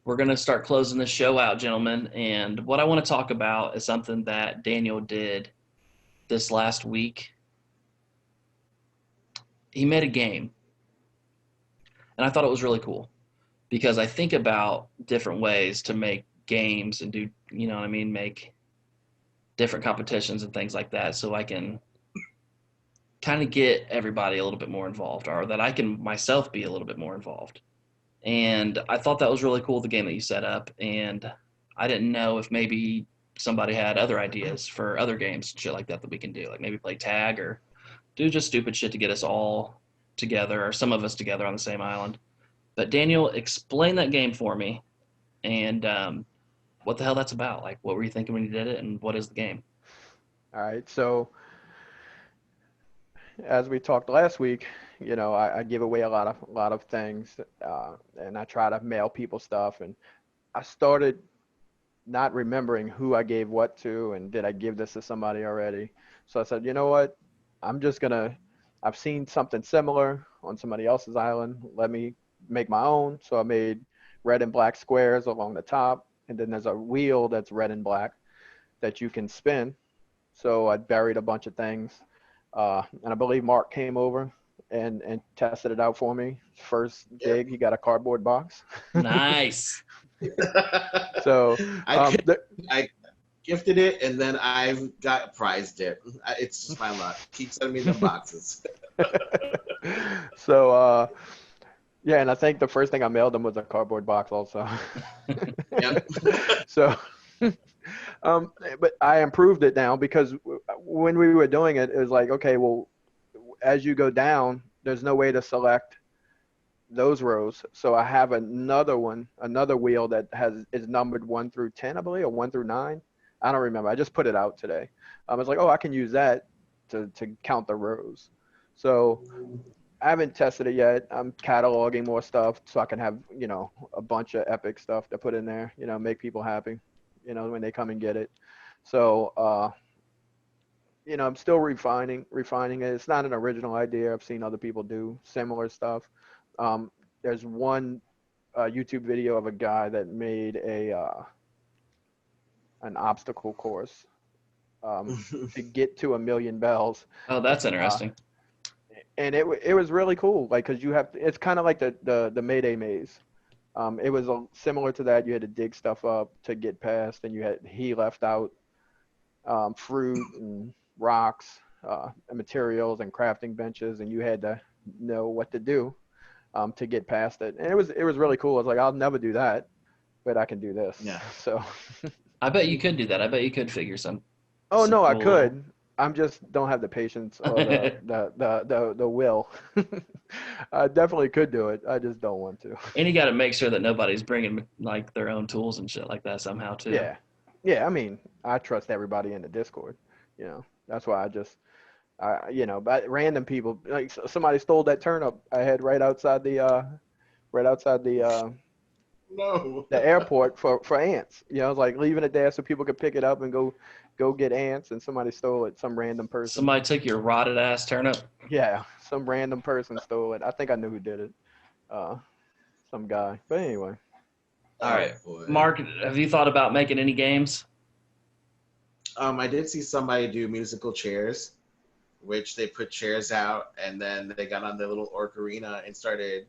We're going to start closing the show out, gentlemen, and what I want to talk about is something that Daniel did this last week. He made a game, and I thought it was really cool. because I think about different ways to make games and do, you know what I mean, make different competitions and things like that, so I can kind of get everybody a little bit more involved, or that I can myself be a little bit more involved. And I thought that was really cool, the game that you set up. And I didn't know if maybe somebody had other ideas for other games and shit like that we can do, like maybe play tag or do just stupid shit to get us all together, or some of us together on the same island. But Daniel, explain that game for me, and what the hell that's about. Like, what were you thinking when you did it, and what is the game? All right. So as we talked last week, I give away a lot of things, and I try to mail people stuff. And I started not remembering who I gave what to, and did I give this to somebody already. So I said, you know what? I'm just gonna. I've seen something similar on somebody else's island. Let me make my own. So I made red and black squares along the top, and then there's a wheel that's red and black that you can spin. So I buried a bunch of things, and I believe Mark came over and tested it out for me. First dig, he got a cardboard box. Nice. So I I gifted it, and then I've got prized it. It's just my luck. Keep sending me the boxes. so yeah, and I think the first thing I mailed him was a cardboard box also. Yep. So but I improved it now, because when we were doing it, it was like, okay, well, as you go down, there's no way to select those rows. So I have another wheel that is numbered 1 through 10, I believe, or 1 through 9. I don't remember. I just put it out today. I was like, oh, I can use that to count the rows. So I haven't tested it yet. I'm cataloging more stuff so I can have, a bunch of epic stuff to put in there, make people happy, when they come and get it. So, I'm still refining it. It's not an original idea. I've seen other people do similar stuff. There's one YouTube video of a guy that made an obstacle course to get to 1,000,000 bells. Oh, that's interesting. And it was really cool, like, because it's kind of like the Mayday maze. It was similar to that. You had to dig stuff up to get past, and he left out fruit and rocks, and materials and crafting benches, and you had to know what to do to get past it. And it was really cool. I was like, I'll never do that, but I can do this. Yeah. So I bet you could do that. I bet you could figure some. oh no, I cool- could. I'm just don't have the patience or the will. I definitely could do it. I just don't want to. And you got to make sure that nobody's bringing like their own tools and shit like that somehow too. Yeah. Yeah. I mean, I trust everybody in the Discord. That's why but random people, like somebody stole that turnip I had right outside the No. the airport for ants. I was like leaving it there so people could pick it up and go get ants, and somebody stole it. Some random person. Somebody took your rotted ass turnip. Yeah, some random person stole it. I think I knew who did it. Some guy. But anyway. All right, Boy. Mark, have you thought about making any games? I did see somebody do musical chairs, which they put chairs out, and then they got on their little ocarina and started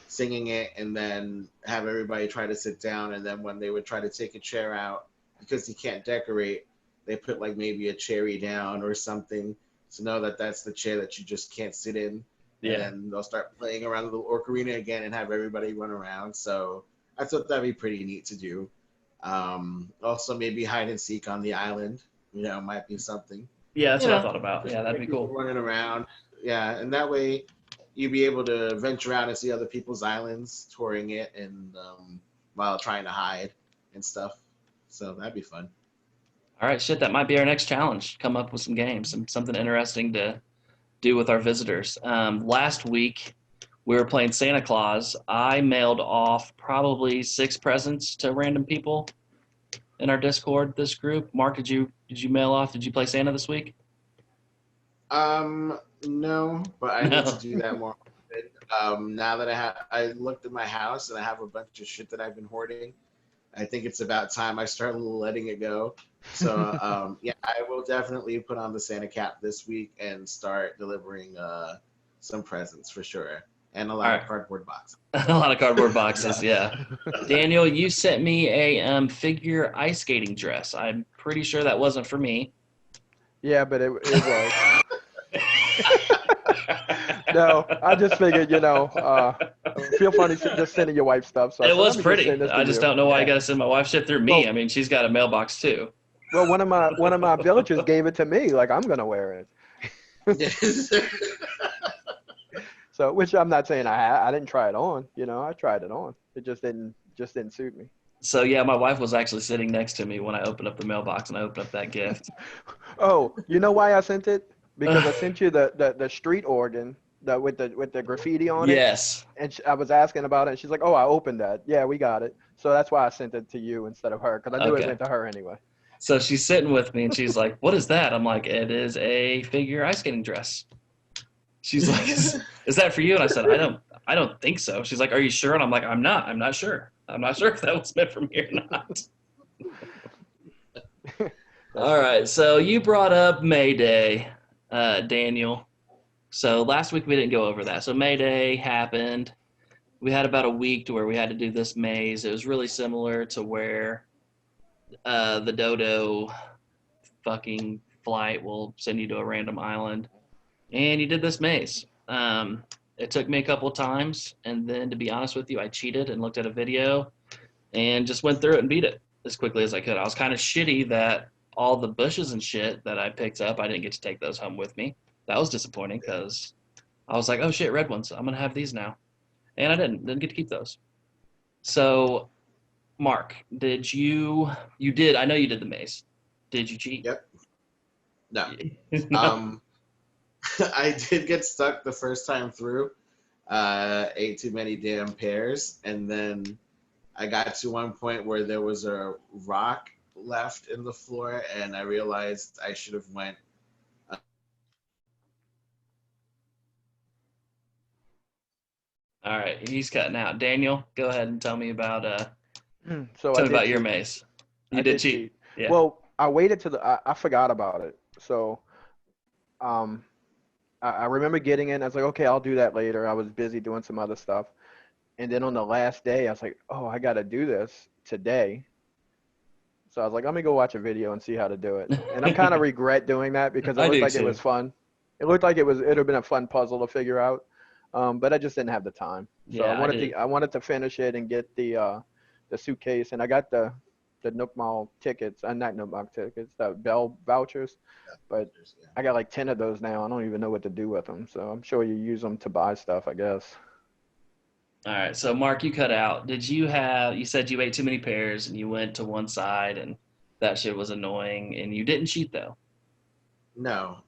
singing it, and then have everybody try to sit down, and then when they would try to take a chair out, because you can't decorate, they put like maybe a cherry down or something to know that that's the chair that you just can't sit in. Yeah. And then they'll start playing around the little ocarina again and have everybody run around. So I thought that'd be pretty neat to do. Also maybe hide and seek on the island, might be something. Yeah, that's what I thought about. Yeah, that'd be People cool. running around. Yeah, and that way you'd be able to venture out and see other people's islands, touring it, and while trying to hide and stuff. So that'd be fun. All right, shit, that might be our next challenge. Come up with some games and something interesting to do with our visitors. Last week, we were playing Santa Claus. I mailed off probably 6 presents to random people in our Discord, this group. Mark, did you mail off? Did you play Santa this week? No, but I need to do that more often. Now that I looked at my house and I have a bunch of shit that I've been hoarding. I think it's about time I start letting it go. So yeah, I will definitely put on the Santa cap this week and start delivering some presents for sure. and a All lot right. of cardboard boxes. A lot of cardboard boxes, yeah. Daniel, you sent me a figure ice skating dress. I'm pretty sure that wasn't for me. Yeah, but it was. No, I just figured, feel funny just sending your wife stuff. So I It said, let was me just send pretty. this I to just you. don't know why you got to send my wife shit through me. Well, I mean, she's got a mailbox too. well, one of my villagers gave it to me. Like I'm gonna wear it. Yes. So, which I'm not saying I didn't try it on. I tried it on. It just didn't suit me. So yeah, my wife was actually sitting next to me when I opened up the mailbox and I opened up that gift. Oh, you know why I sent it? Because I sent you the street organ with the graffiti on it, Yes. and I was asking about it. And she's like, "Oh, I opened that. Yeah, we got it." So that's why I sent it to you instead of her, because I knew it Okay. went to her anyway. So she's sitting with me and she's like, "What is that?" I'm like, "It is a figure ice skating dress." She's like, "Is that for you?" And I said, I don't think so." She's like, "Are you sure?" And I'm like, I'm not sure. I'm not sure if that was meant for me or not. All right. So you brought up May Day, Daniel. So last week we didn't go over that. So May Day happened. We had about a week to where we had to do this maze. It was really similar to where the Dodo fucking flight will send you to a random island. And you did this maze. It took me a couple of times. And then, to be honest with you, I cheated and looked at a video and just went through it and beat it as quickly as I could. I was kind of shitty that all the bushes and shit that I picked up, I didn't get to take those home with me. That was disappointing because I was like, oh shit, red ones. I'm going to have these now. And I didn't get to keep those. So, Mark, you did, I know you did the maze. Did you cheat? Yep. No. No. I did get stuck the first time through. Ate too many damn pears, and then I got to one point where there was a rock left in the floor, and I realized I should have went. All right, he's cutting out. Daniel, go ahead and tell me about So tell me about your maze. You I did did cheat. cheat. Yeah. Well, I waited to I forgot about it. So, um, I remember getting in. I was like, okay, I'll do that later. I was busy doing some other stuff. And then on the last day, I was like, oh, I got to do this today. So I was like, let me go watch a video and see how to do it. And I kind of regret doing that because it I looked do like it too. was fun. It looked like it'd have been a fun puzzle to figure out. But I just didn't have the time. So Yeah, I did. I wanted to finish it and get the suitcase, and I got the Nook Mall tickets, not Nook Mall tickets, the Bell vouchers. But I got like 10 of those now. I don't even know what to do with them. So I'm sure you use them to buy stuff, I guess. All right. So Mark, you cut out. You said you ate too many pears and you went to one side and that shit was annoying and you didn't cheat though. No.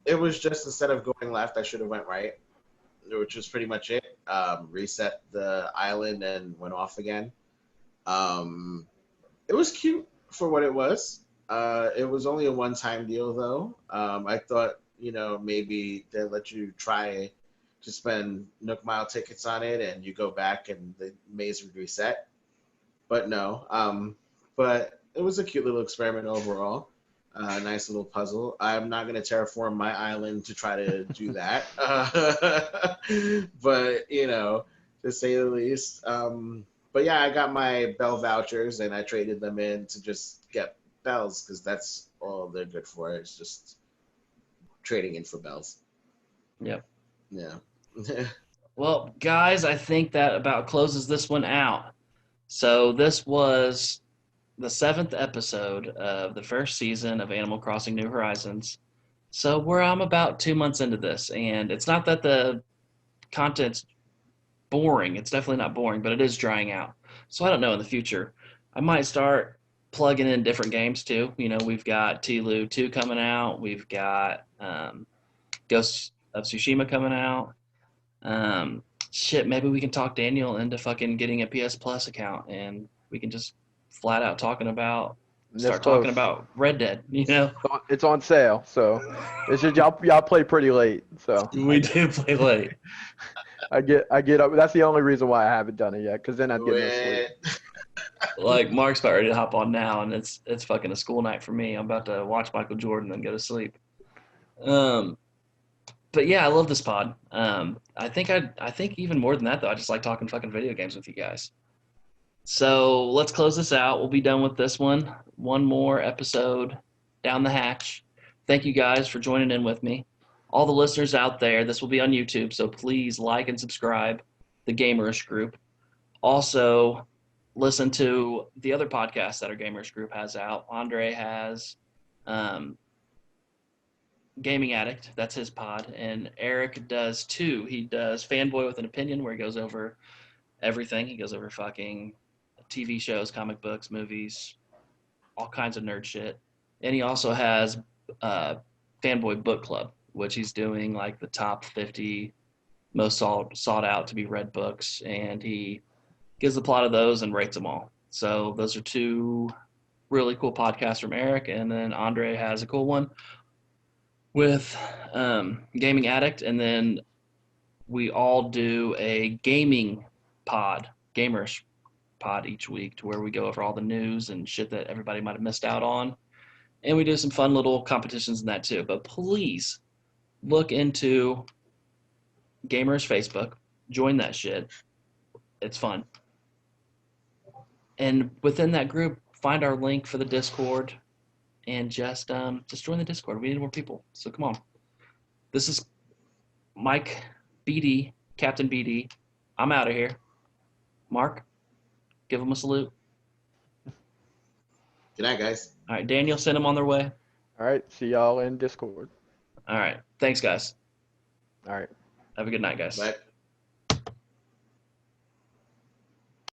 It was just instead of going left, I should have went right, which was pretty much it. Reset the island and went off again. It was cute for what it was. It was only a one-time deal, though. I thought, maybe they'll let you try to spend Nook Mile tickets on it, and you go back and the maze would reset. But no. But it was a cute little experiment overall. Nice little puzzle. I'm not going to terraform my island to try to do that. But, to say the least. But yeah, I got my Bell vouchers and I traded them in to just get bells because that's all they're good for. It's just trading in for bells. Yep. Yeah. Well, guys, I think that about closes this one out. So this was the 7th episode of the first season of Animal Crossing New Horizons. So I'm about 2 months into this, and it's not that the content's boring. It's definitely not boring, but it is drying out. So I don't know in the future. I might start plugging in different games too. We've got TLU 2 coming out. We've got Ghost of Tsushima coming out. Maybe we can talk Daniel into fucking getting a PS Plus account, and we can just flat out talking about Red Dead. It's on sale, so it's just y'all play pretty late. So We do play late. I get up. That's the only reason why I haven't done it yet, because then I'd get no sleep. Like Mark's about ready to hop on now, and it's fucking a school night for me. I'm about to watch Michael Jordan and go to sleep. but yeah, I love this pod. I think even more than that though, I just like talking fucking video games with you guys. So let's close this out. We'll be done with this one. One more episode down the hatch. Thank you guys for joining in with me. All the listeners out there, this will be on YouTube, so please like and subscribe the Gamerish Group. Also, listen to the other podcasts that our Gamerish Group has out. Andre has Gaming Addict, that's his pod, and Eric does too. He does Fanboy with an Opinion, where he goes over everything. He goes over fucking TV shows, comic books, movies, all kinds of nerd shit. And he also has Fanboy Book Club, which he's doing like the top 50 most sought out to be read books, and he gives the plot of those and rates them all. So those are two really cool podcasts from Eric, and then Andre has a cool one with Gaming Addict, and then we all do a gaming pod, Gamerish pod each week, to where we go over all the news and shit that everybody might have missed out on. And we do some fun little competitions in that too. But please look into Gamerish Facebook. Join that shit. It's fun. And within that group, find our link for the Discord and just join the Discord. We need more people. So come on. This is Mike BD, Captain BD. I'm out of here. Mark, give them a salute. Good night, guys. All right, Daniel, send them on their way. All right. See y'all in Discord. All right. Thanks, guys. All right. Have a good night, guys. Bye.